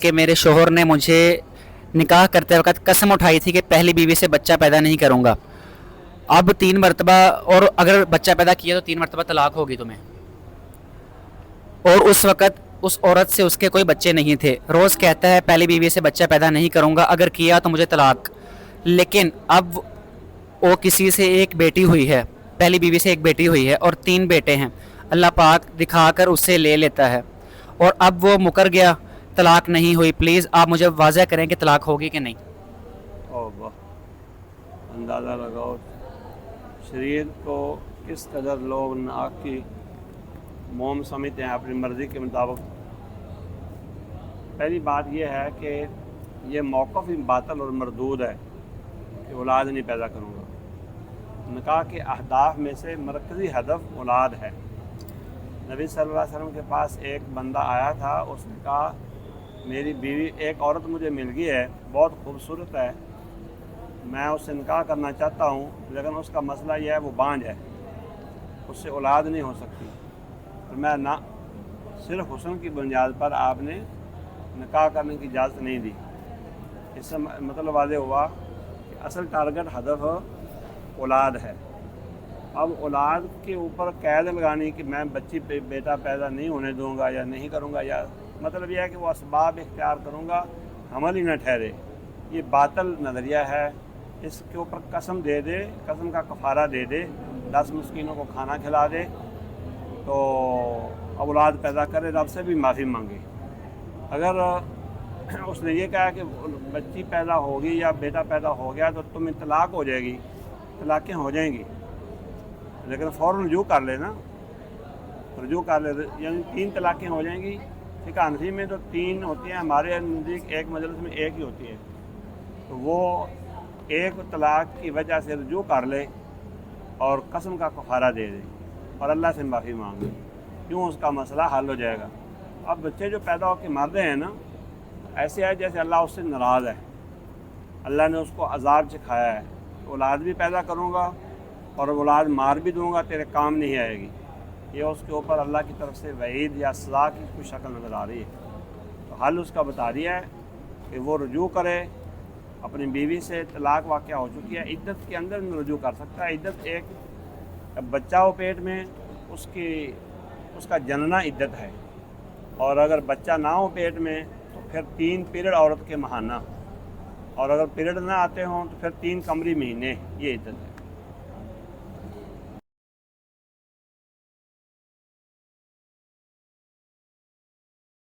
کہ میرے شوہر نے مجھے نکاح کرتے وقت قسم اٹھائی تھی کہ پہلی بیوی سے بچہ پیدا نہیں کروں گا. اب 3 مرتبہ، اور اگر بچہ پیدا کیا تو 3 مرتبہ طلاق ہوگی تمہیں. اور اس وقت اس عورت سے اس کے کوئی بچے نہیں تھے. روز کہتا ہے پہلی بیوی سے بچہ پیدا نہیں کروں گا، اگر کیا تو مجھے طلاق. لیکن اب وہ کسی سے ایک بیٹی ہوئی ہے، پہلی بیوی سے ایک بیٹی ہوئی ہے اور 3 بیٹے ہیں. اللہ پاک دکھا کر اسے لے لیتا ہے اور اب وہ مکر گیا، طلاق نہیں ہوئی. پلیز آپ مجھے واضح کریں کہ طلاق ہوگی کہ نہیں. او واہ، اندازہ لگاؤ شریر کو کس قدر لوگ ناک کی موم سمجھتے ہیں اپنی مرضی کے مطابق. پہلی بات یہ ہے کہ یہ موقف ہی باطل اور مردود ہے کہ اولاد نہیں پیدا کروں گا. نکاح کے اہداف میں سے مرکزی ہدف اولاد ہے. نبی صلی اللہ علیہ وسلم کے پاس ایک بندہ آیا تھا، اس نے کہا میری بیوی ایک عورت مجھے مل گئی ہے، بہت خوبصورت ہے، میں اس سے نکاح کرنا چاہتا ہوں، لیکن اس کا مسئلہ یہ ہے وہ بانجھ ہے، اس سے اولاد نہیں ہو سکتی. میں نہ صرف حسن کی بنیاد پر آپ نے نکاح کرنے کی اجازت نہیں دی. اس سے مطلب واضح ہوا کہ اصل ٹارگٹ ہدف اولاد ہے. اب اولاد کے اوپر قید لگانی کہ میں بچی بیٹا پیدا نہیں ہونے دوں گا یا نہیں کروں گا، یا مطلب یہ ہے کہ وہ اسباب اختیار کروں گا، عمل ہی نہ ٹھہرے، یہ باطل نظریہ ہے. اس کے اوپر قسم دے دے، قسم کا کفارہ دے دے، 10 مسکینوں کو کھانا کھلا دے تو اولاد پیدا کرے، رب سے بھی معافی مانگے. اگر اس نے یہ کہا کہ بچی پیدا ہوگی یا بیٹا پیدا ہو گیا تو تمہیں طلاق ہو جائے گی، طلاقیں ہو جائیں گی، لیکن فوراً رجوع کر لے نا، رجوع کر لے، یعنی 3 طلاقیں ہو جائیں گی. فقہ حنفی میں تو 3 ہوتی ہیں، ہمارے نزدیک ایک مجلس میں 1 ہی ہوتی ہے. تو وہ ایک طلاق کی وجہ سے رجوع کر لے اور قسم کا کفارہ دے دے اور اللہ سے معافی مانگے، کیوں اس کا مسئلہ حل ہو جائے گا. اب بچے جو پیدا ہو کے مرتے ہیں نا، ایسے ہے جیسے اللہ اس سے ناراض ہے، اللہ نے اس کو عذاب چکھایا ہے. اولاد بھی پیدا کروں گا اور اولاد مار بھی دوں گا، تیرے کام نہیں آئے گی. یہ اس کے اوپر اللہ کی طرف سے وعید یا سزا کی کوئی شکل نظر آ رہی ہے. تو حل اس کا بتا دیا ہے کہ وہ رجوع کرے اپنی بیوی سے. طلاق واقع ہو چکی ہے، عدت کے اندر میں رجوع کر سکتا ہے. عدت ایک بچہ ہو پیٹ میں، اس کا جننا عدت ہے، اور اگر بچہ نہ ہو پیٹ میں تو پھر 3 پیریڈ عورت کے ماہانہ، اور اگر پیریڈ نہ آتے ہوں تو پھر 3 قمری مہینے، یہ عدت ہے.